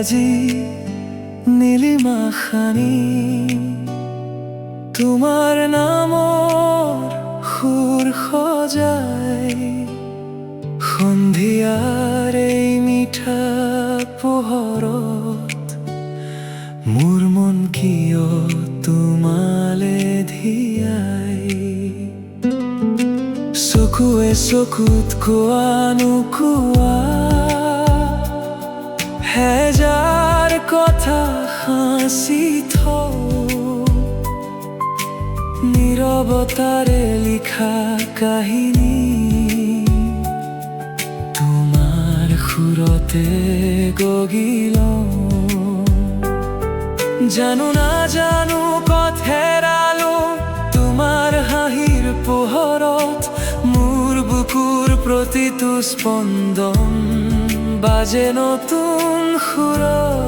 আজি নীলিমা খানি তোমাৰ নামৰ সুৰ সজাই সন্ধিয়াৰ এই মিঠা পোহৰত মোৰ মন কিয় তোমালে ধিয়াই চকুৱে চকুত কোৱা নোকোৱা হেজাৰ কথা সাঁচি থওঁ নীৰৱতাৰে লিখা কাহিনী তোমাৰ সুৰতে গঢ়ি লওঁ জানো নাজানো ক'ত হেৰালো তোমাৰ হাঁহিৰ পোহৰত মোৰ বুকুৰ প্ৰতিটো স্পন্দন বাজে নতুন সুৰত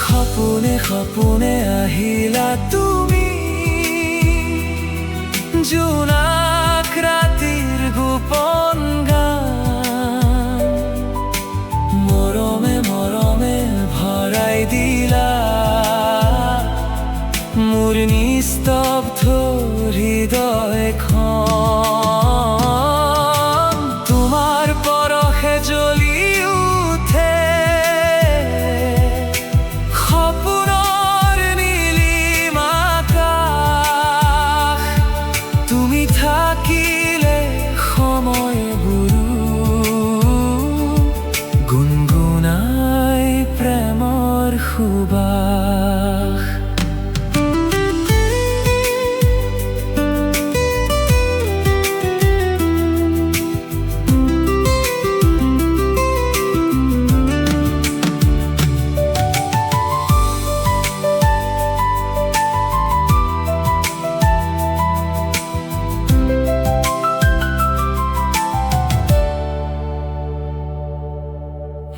সপোনে সপোনে আহিলা তুমি জোনাক ৰাতিৰ গোপন গান মৰমে মৰমে ভৰাই দিলা মোৰ নিস্তব্ধ হৃদয়খন তোমাৰ পৰশে জ্বলি উঠে সপোনৰ নীলিম আকাশ তুমি থাকিলে সময়বোৰো গুণগুণাই প্ৰেমৰ সুবাস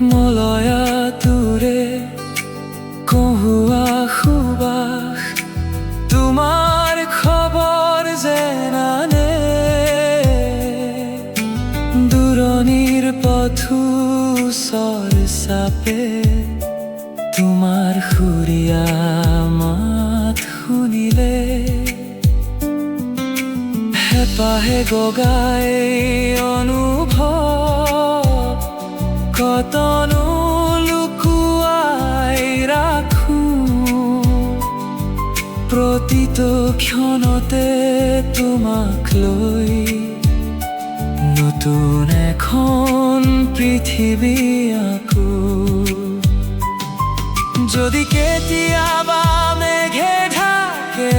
মলয়া তোৰে কহুৱা সুবাস তোমাৰ খবৰ যেন আনে দূৰণিৰ পথো ওচৰ চাপে তোমাৰ সুৰীয়া মাত শুনিলে হেঁপাহে গগাই অনুভৱ কতনো লুকুৱাই ৰাখো প্ৰতিটো ক্ষণতে তোমাক লৈ নতুন এখন পৃথিৱী আঁকো যদি কেতিয়াবা মেঘে ঢাকে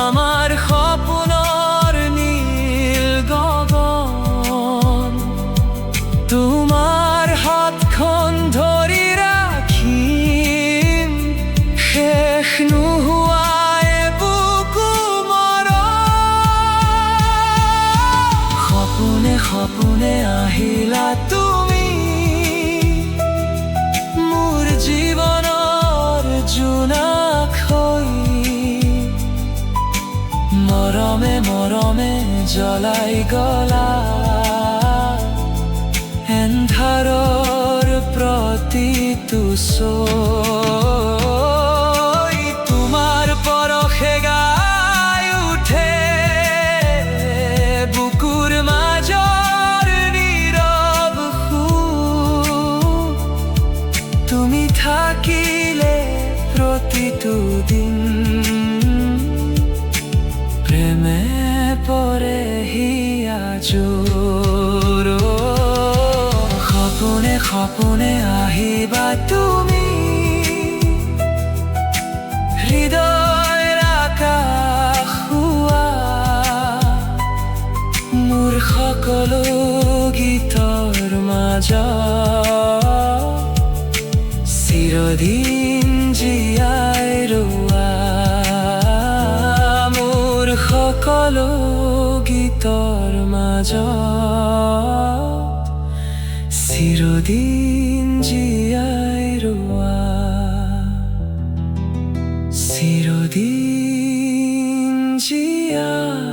আমাৰ সপোনৰ নীল গগন তোমাৰ হাতখন ধৰি ৰাখিম শেষ নোহোৱাই বুকু মৰম সপোনে সপোনে আহিলা তুমি মোৰ জীৱনৰ জোনাক হৈ মৰমে মৰমে জ্বলাই গলা এন্ধাৰৰ প্ৰতিটো ছৈ তোমাৰ পৰশে গাই উঠে বুকুৰ মাজৰ নীৰৱ সুৰ তুমি থাকিলে প্ৰতিটো দিন প্ৰেমে পৰে হিয়া জোৰ সপোনে সপোনে আহিবা তুমি হৃদয়ৰ আকাশ হোৱা মোৰ সকলো গীতৰ মাজত চিৰদিন জীয়াই ৰোৱা মোৰ সকলো গীতৰ মাজত চিৰদিন জীয়াই ৰোৱা চিৰদিন জীয়াই